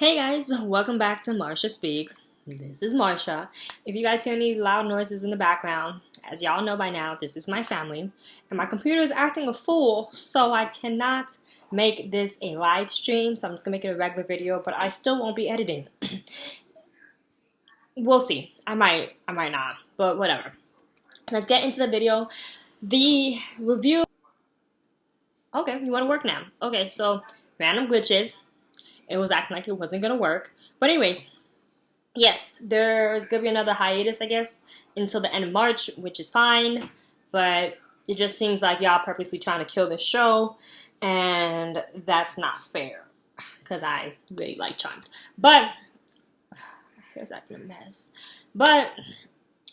Hey guys, welcome back to Marsha Speaks. This is Marsha. If you guys hear any loud noises in the background, as y'all know by now, this is my family. And my computer is acting a fool, so I cannot make this a live stream. So I'm just going to make it a regular video, but I still won't be editing. We'll see. I might not, but whatever. Let's get into the video. The review... Okay, you want to work now. Okay, so random glitches. It was acting like it wasn't going to work. But anyways, yes, there's going to be another hiatus, I guess, until the end of March, which is fine. But it just seems like y'all purposely trying to kill the show. And that's not fair. Because I really like Charmed. But, here's acting a mess. But,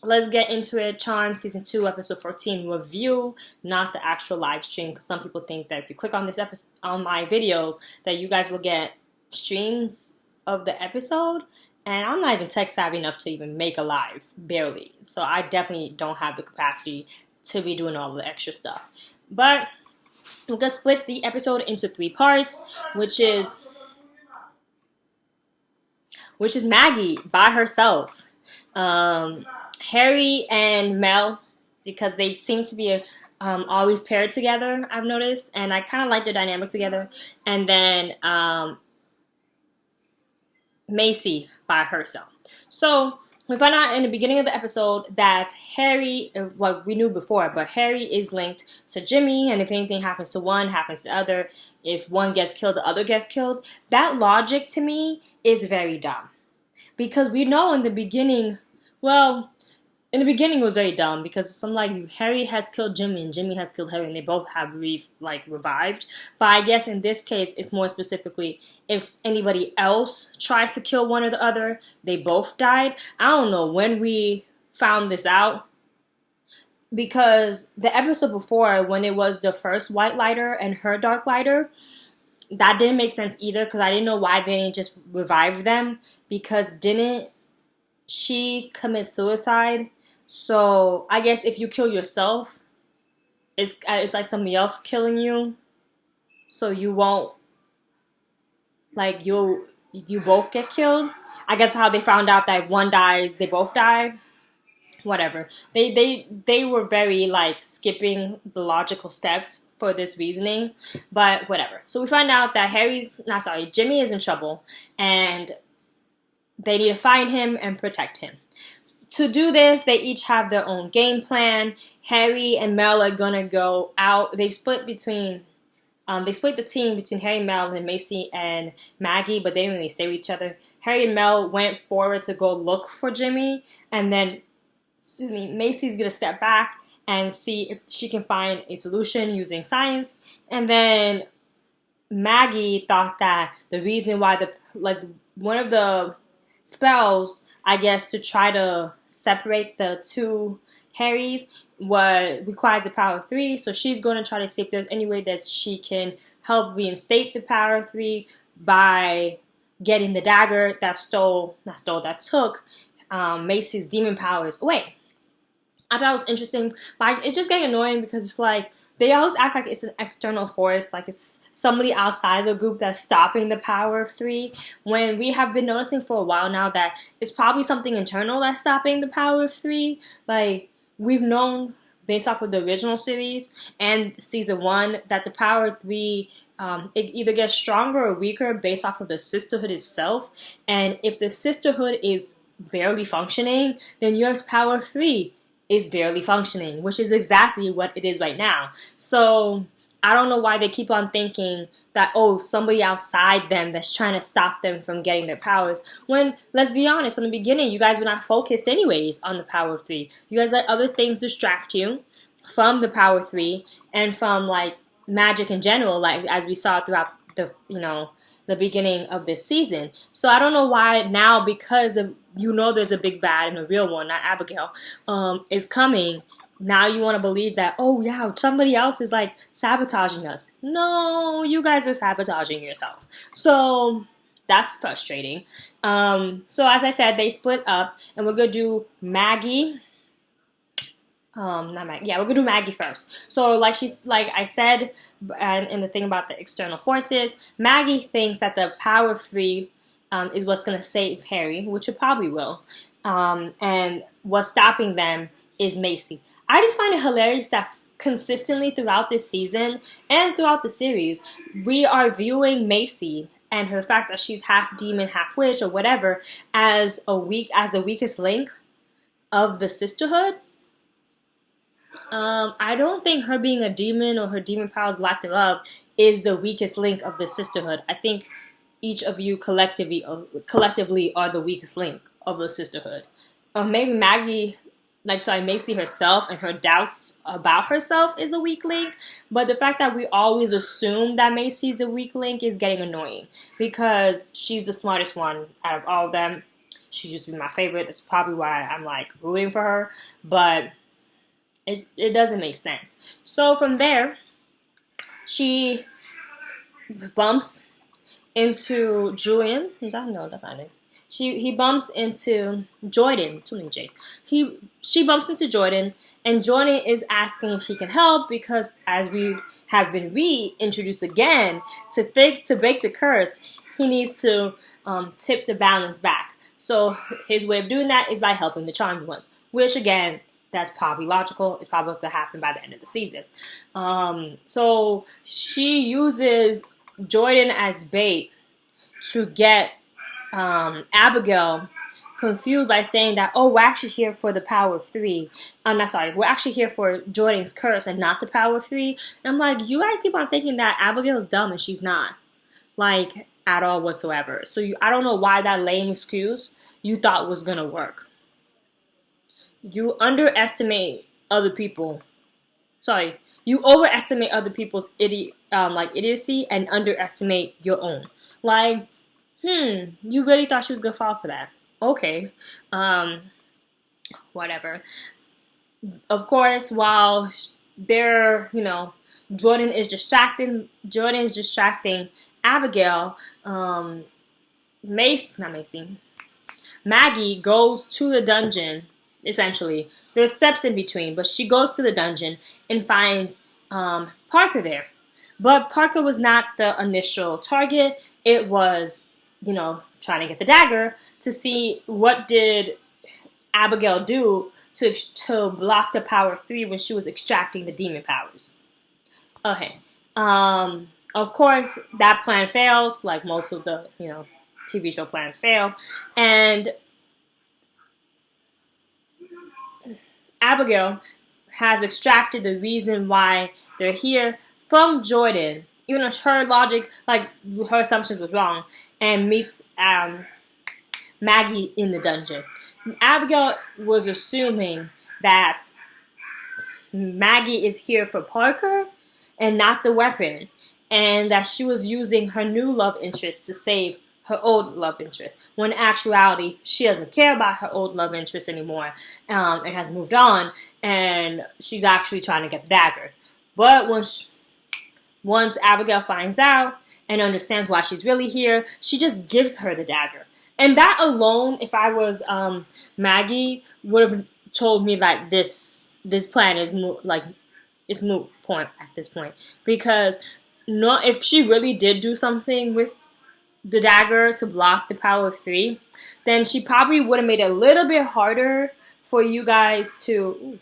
let's get into it. Charmed Season 2, Episode 14 review, not the actual live stream. Because some people think that if you click on this episode, on my videos, that you guys will get streams of the episode, and I'm not even tech savvy enough to even make a live, barely. So I definitely don't have the capacity to be doing all the extra stuff. But we're gonna split the episode into 3 parts, which is Maggie by herself, Harry and Mel, because they seem to be always paired together, I've noticed, and I kind of like their dynamic together. And then Maisie by herself. So we found out in the beginning of the episode that Harry, well, we knew before, but Harry is linked to Jimmy, and if anything happens to one, happens to the other. If one gets killed, the other gets killed. That logic to me is very dumb. Because we know in the beginning, well, in the beginning it was very dumb because Harry has killed Jimmy and Jimmy has killed Harry and they both have revived. But I guess in this case it's more specifically if anybody else tries to kill one or the other, they both died. I don't know when we found this out, because the episode before, when it was the first white lighter and her dark lighter, that didn't make sense either, because I didn't know why they didn't just revive them, because didn't she commit suicide? So I guess if you kill yourself, it's like somebody else killing you. So you won't, like, you both get killed. I guess how they found out that if one dies, they both die. Whatever. They were very like skipping the logical steps for this reasoning, but whatever. So we find out that Jimmy is in trouble, and they need to find him and protect him. To do this, they each have their own game plan. Harry and Mel are gonna go out. They split the team between Harry, Mel, and Maisie and Maggie, but they didn't really stay with each other. Harry and Mel went forward to go look for Jimmy, and then Maisie's gonna step back and see if she can find a solution using science. And then Maggie thought that the reason why one of the spells, I guess, to try to separate the two Harrys requires the power of 3. So she's going to try to see if there's any way that she can help reinstate the power of 3 by getting the dagger that took Maisie's demon powers away. I thought it was interesting, but it's just getting annoying because it's like they always act like it's an external force, like it's somebody outside the group that's stopping the power of 3, when we have been noticing for a while now that it's probably something internal that's stopping the power of 3. Like, we've known based off of the original series and season 1 that the power of 3, it either gets stronger or weaker based off of the sisterhood itself. And if the sisterhood is barely functioning, then your power of 3 is barely functioning, which is exactly what it is right now. So I don't know why they keep on thinking that, oh, somebody outside them that's trying to stop them from getting their powers. When, let's be honest, from the beginning, you guys were not focused anyways on the power of 3. You guys let other things distract you from the power of 3 and from, like, magic in general, like, as we saw throughout the beginning of this season. So I don't know why now, because there's a big bad and a real one, not Abigail, is coming. Now you want to believe that, oh yeah, somebody else is like sabotaging us. No, you guys are sabotaging yourself. So that's frustrating. So as I said, they split up, and we're gonna do Maggie. Not Maggie. Yeah, we're gonna do Maggie first. So like I said, and in the thing about the external forces, Maggie thinks that the power of 3 is what's going to save Harry, which it probably will. And what's stopping them is Maisie. I just find it hilarious that consistently throughout this season and throughout the series, we are viewing Maisie and her fact that she's half demon, half witch, or whatever, as the weakest link of the sisterhood. I don't think her being a demon or her demon powers, lack thereof, is the weakest link of the sisterhood. I think each of you collectively are the weakest link of the sisterhood. Maybe Maisie herself and her doubts about herself is a weak link, but the fact that we always assume that Maisie's the weak link is getting annoying because she's the smartest one out of all of them. She used to be my favorite. That's probably why I'm like rooting for her, but it doesn't make sense. So from there, she bumps into Julian. No, that's not it. He bumps into Jordan. Too many J's. She bumps into Jordan, and Jordan is asking if he can help because, as we have been reintroduced again, to break the curse, he needs to tip the balance back. So his way of doing that is by helping the charmed ones, which again, that's probably logical. It's probably what's going to happen by the end of the season. So she uses Jordan as bait to get Abigail confused by saying that, oh, we're actually here for the power of 3. We're actually here for Jordan's curse and not the power of 3. And I'm like, you guys keep on thinking that Abigail's dumb and she's not. Like, at all whatsoever. So I don't know why that lame excuse you thought was going to work. You underestimate other people. You overestimate other people's idiocy and underestimate your own. Like, you really thought she was gonna fall for that? Okay, whatever. Of course, while they're, Jordan is distracting Abigail. Maggie goes to the dungeon. Essentially, there's steps in between, but she goes to the dungeon and finds Parker there. But Parker was not the initial target. It was, trying to get the dagger to see what did Abigail do to block the power of 3 when she was extracting the demon powers. Okay. Of course, that plan fails, like most of the, TV show plans fail. And Abigail has extracted the reason why they're here from Jordan, even though her logic, her assumptions was wrong, and meets Maggie in the dungeon. Abigail was assuming that Maggie is here for Parker and not the weapon, and that she was using her new love interest to save her old love interest, when in actuality, she doesn't care about her old love interest anymore, and has moved on, and she's actually trying to get the dagger. But once Abigail finds out and understands why she's really here, she just gives her the dagger. And that alone, if I was Maggie, would have told me that this plan is moot point at this point, because if she really did do something with the dagger to block the power of 3, then she probably would have made it a little bit harder for you guys to.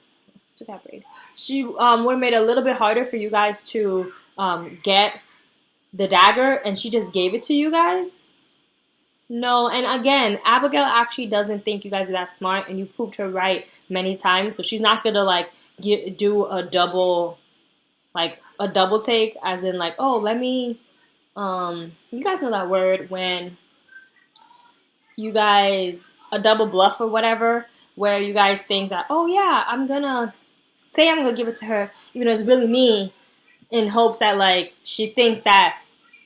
She would have made it a little bit harder for you guys to get the dagger, and she just gave it to you guys. No, and again, Abigail actually doesn't think you guys are that smart, and you proved her right many times. So she's not gonna do a double take, as in let me. You guys know that word when you guys a double bluff or whatever, where you guys think that, oh yeah, I'm gonna give it to her, even though it's really me, in hopes that she thinks that,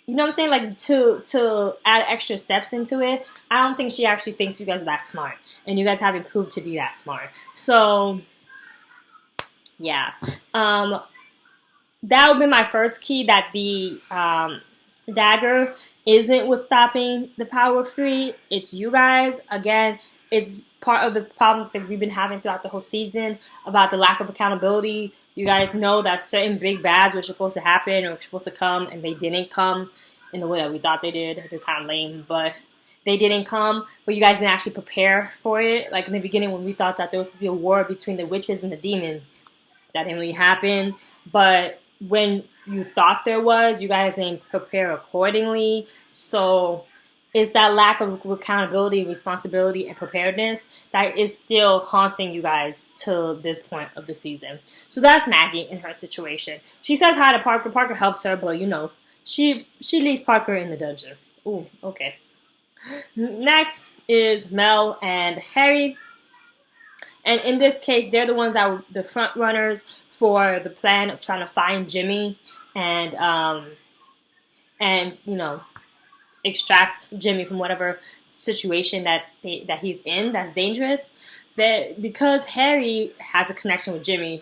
you know what I'm saying, to add extra steps into it. I don't think she actually thinks you guys are that smart, and you guys haven't proved to be that smart. So yeah, that would be my first key, that the dagger isn't what's stopping the power of 3. It's you guys. Again, it's part of the problem that we've been having throughout the whole season about the lack of accountability. You guys know that certain big bads were supposed to happen or were supposed to come, and they didn't come in the way that we thought they did. They're kind of lame, but they didn't come, but you guys didn't actually prepare for it. Like in the beginning when we thought that there would be a war between the witches and the demons, that didn't really happen. But when you thought there was, you guys didn't prepare accordingly. So it's that lack of accountability, responsibility, and preparedness that is still haunting you guys till this point of the season. So that's Maggie in her situation. She says hi to Parker. Parker helps her, but she leaves Parker in the dungeon. Ooh, okay. Next is Mel and Harry. And in this case, they're the ones that were the front runners for the plan of trying to find Jimmy and extract Jimmy from whatever situation that he's in that's dangerous. That because Harry has a connection with Jimmy,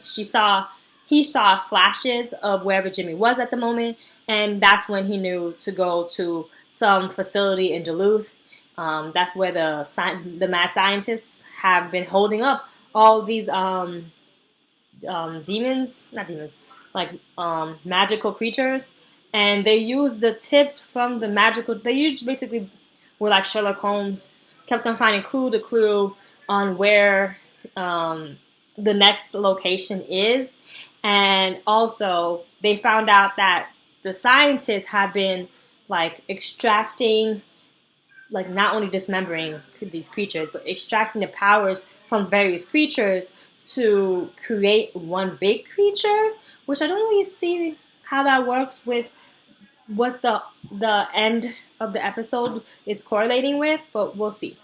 he saw flashes of wherever Jimmy was at the moment, and that's when he knew to go to some facility in Duluth. That's where the mad scientists have been holding up all these magical creatures. And they use the tips from the magical. They basically were like Sherlock Holmes, kept on finding clue to clue on where the next location is, and also they found out that the scientists have been like extracting, like not only dismembering these creatures, but extracting the powers from various creatures to create one big creature, which I don't really see how that works with what the end of the episode is correlating with, but we'll see.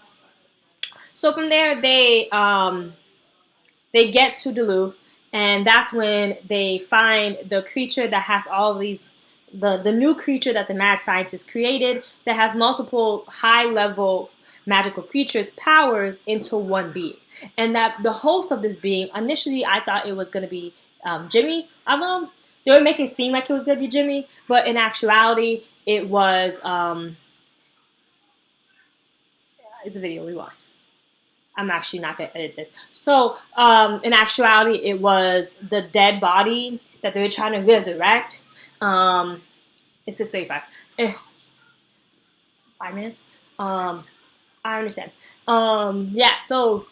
So from there, they get to Duluth, and that's when they find the creature that has all these, the new creature that the mad scientist created that has multiple high-level magical creatures' powers into one being. And that the host of this being, initially I thought it was going to be Jimmy. They were making it seem like it was going to be Jimmy, but in actuality, it was, it's a video, rewind. I'm actually not going to edit this. So, in actuality, it was the dead body that they were trying to resurrect. It's 6:35. 5 minutes? I understand. So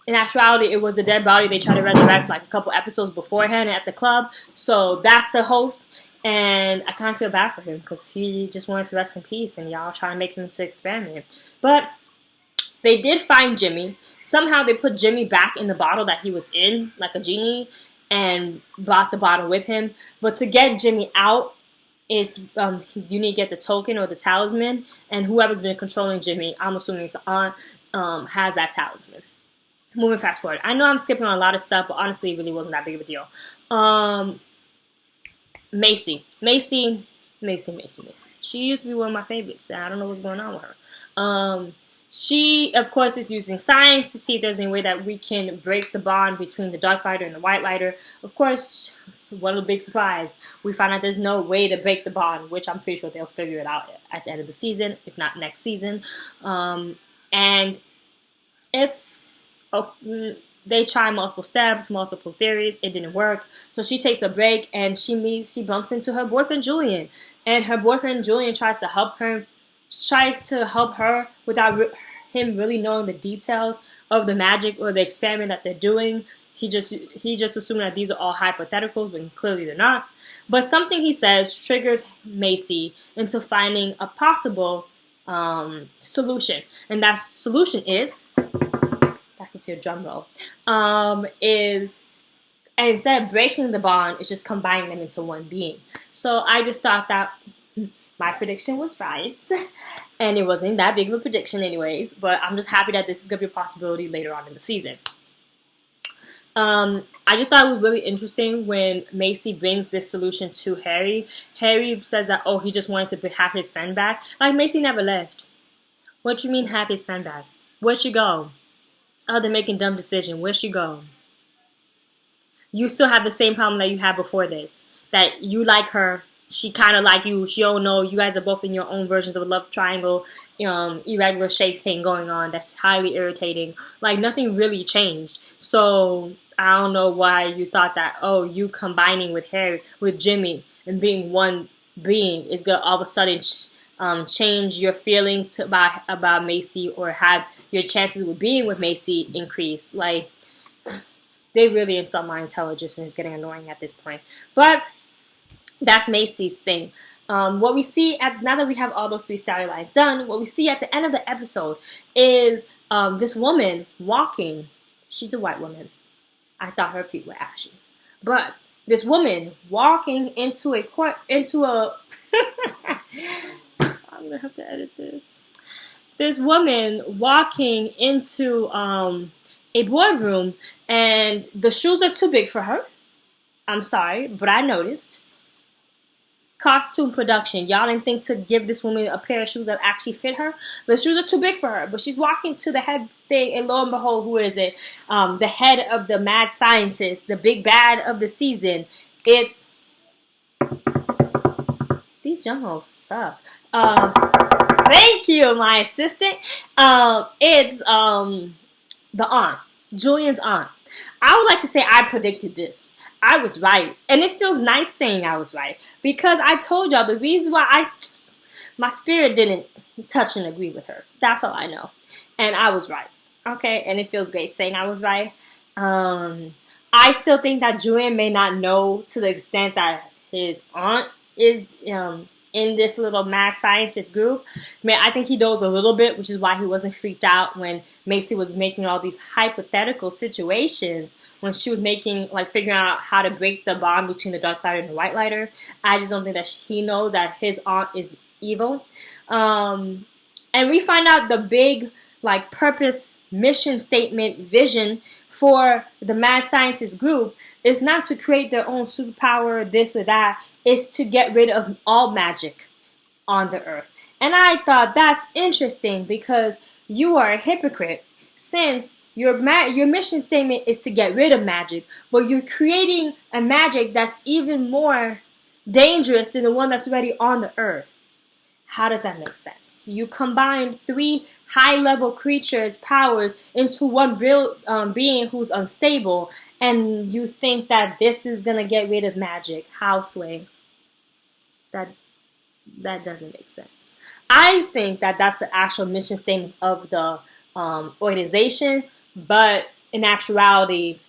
in actuality, it was the dead body they tried to resurrect like a couple episodes beforehand at the club. So that's the host, and I kind of feel bad for him because he just wanted to rest in peace, and y'all trying to make him into experiment. But they did find Jimmy. Somehow they put Jimmy back in the bottle that he was in, like a genie, and brought the bottle with him. But to get Jimmy out is you need to get the token or the talisman, and whoever's been controlling Jimmy, I'm assuming it's Aunt, has that talisman. Moving fast forward. I know I'm skipping on a lot of stuff, but honestly, it really wasn't that big of a deal. Maisie. She used to be one of my favorites, and I don't know what's going on with her. She, of course, is using science to see if there's any way that we can break the bond between the Dark Lighter and the White Lighter. Of course, what a big surprise. We find out there's no way to break the bond, which I'm pretty sure they'll figure it out at the end of the season, if not next season. And it's... they try multiple steps, multiple theories. It didn't work. So she takes a break and she bumps into her boyfriend Julian. And her boyfriend Julian tries to help her without him really knowing the details of the magic or the experiment that they're doing. He just assumed that these are all hypotheticals, when clearly they're not. But something he says triggers Maisie into finding a possible solution. And that solution is... to your drum roll, is instead of breaking the bond, it's just combining them into one being. So I just thought that my prediction was right, and it wasn't that big of a prediction anyways, but I'm just happy that this is going to be a possibility later on in the season. I just thought it was really interesting when Maisie brings this solution to Harry. Harry says that, he just wanted to have his friend back. Like, Maisie never left. What do you mean have his friend back? Where'd she go? Oh, they're making dumb decisions. Where'd she go? You still have the same problem that you had before this. That you like her. She kind of like you. She don't know. You guys are both in your own versions of a love triangle, irregular shape thing going on. That's highly irritating. Like, nothing really changed. So, I don't know why you thought that, you combining with Jimmy and being one being is going to all of a sudden change your feelings about Maisie or have your chances of being with Maisie increase. Like, they really insult my intelligence and it's getting annoying at this point. But that's Maisie's thing. What we see now that we have all those 3 storylines done, what we see at the end of the episode is this woman walking. She's a white woman. I thought her feet were ashy. But this woman walking into a I'm going to have to edit this. This woman walking into a boardroom, and the shoes are too big for her. I'm sorry, but I noticed. Costume production. Y'all didn't think to give this woman a pair of shoes that actually fit her. The shoes are too big for her, but she's walking to the head thing, and lo and behold, who is it? The head of the mad scientist, the big bad of the season. It's... These jump suck. Thank you, my assistant. It's the aunt, Julian's aunt. I would like to say I predicted this. I was right. And it feels nice saying I was right. Because I told y'all the reason why my spirit didn't touch and agree with her. That's all I know. And I was right. Okay? And it feels great saying I was right. I still think that Julian may not know to the extent that his aunt is in this little mad scientist group. I think he knows a little bit, which is why he wasn't freaked out when Maisie was making all these hypothetical situations, when she was figuring out how to break the bond between the dark lighter and the white lighter. I just don't think that he knows that his aunt is evil. And we find out the big, purpose, mission statement, vision for the mad scientist group is not to create their own superpower, this or that. It's to get rid of all magic on the earth. And I thought that's interesting because you are a hypocrite, since your mission statement is to get rid of magic, but you're creating a magic that's even more dangerous than the one that's already on the earth. How does that make sense? You combine 3 high-level creatures' powers into one real being who's unstable, and you think that this is going to get rid of magic. How, Sway? That doesn't make sense. I think that that's the actual mission statement of the organization, but in actuality,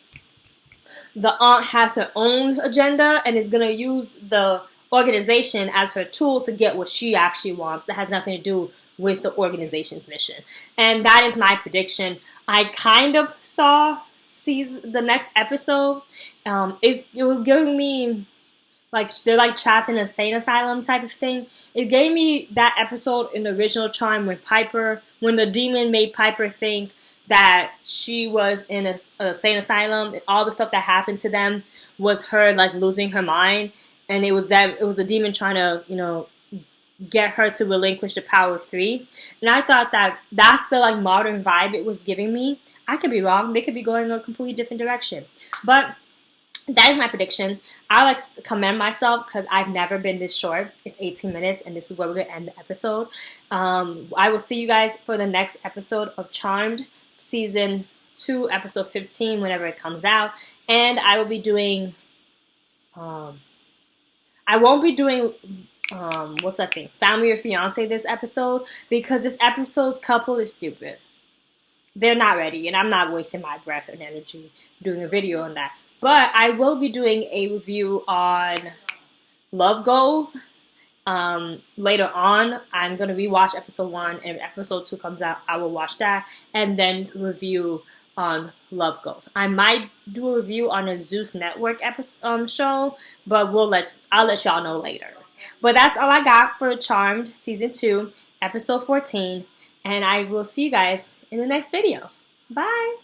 the aunt has her own agenda and is going to use the organization as her tool to get what she actually wants. That has nothing to do with the organization's mission. And that is my prediction. I kind of saw the next episode. It was giving me they're trapped in an insane asylum type of thing. It gave me that episode in the original Charm when the demon made Piper think that she was in an insane asylum. All the stuff that happened to them was her losing her mind, and it was a demon trying to get her to relinquish the power of 3. And I thought that that's the modern vibe it was giving me. I could be wrong. They could be going in a completely different direction. But that is my prediction. I like to commend myself because I've never been this short. It's 18 minutes, and this is where we're going to end the episode. I will see you guys for the next episode of Charmed, Season 2, Episode 15, whenever it comes out. And I will be doing... I won't be doing... what's that thing? Family or Fiance this episode, because this episode's couple is stupid. They're not ready, and I'm not wasting my breath and energy doing a video on that. But I will be doing a review on Love Goals. Later on, I'm going to rewatch episode 1, and if episode 2 comes out, I will watch that, and then review on Love Goals. I might do a review on a Zeus Network show, but I'll let y'all know later. But that's all I got for Charmed Season 2, Episode 14, and I will see you guys in the next video. Bye!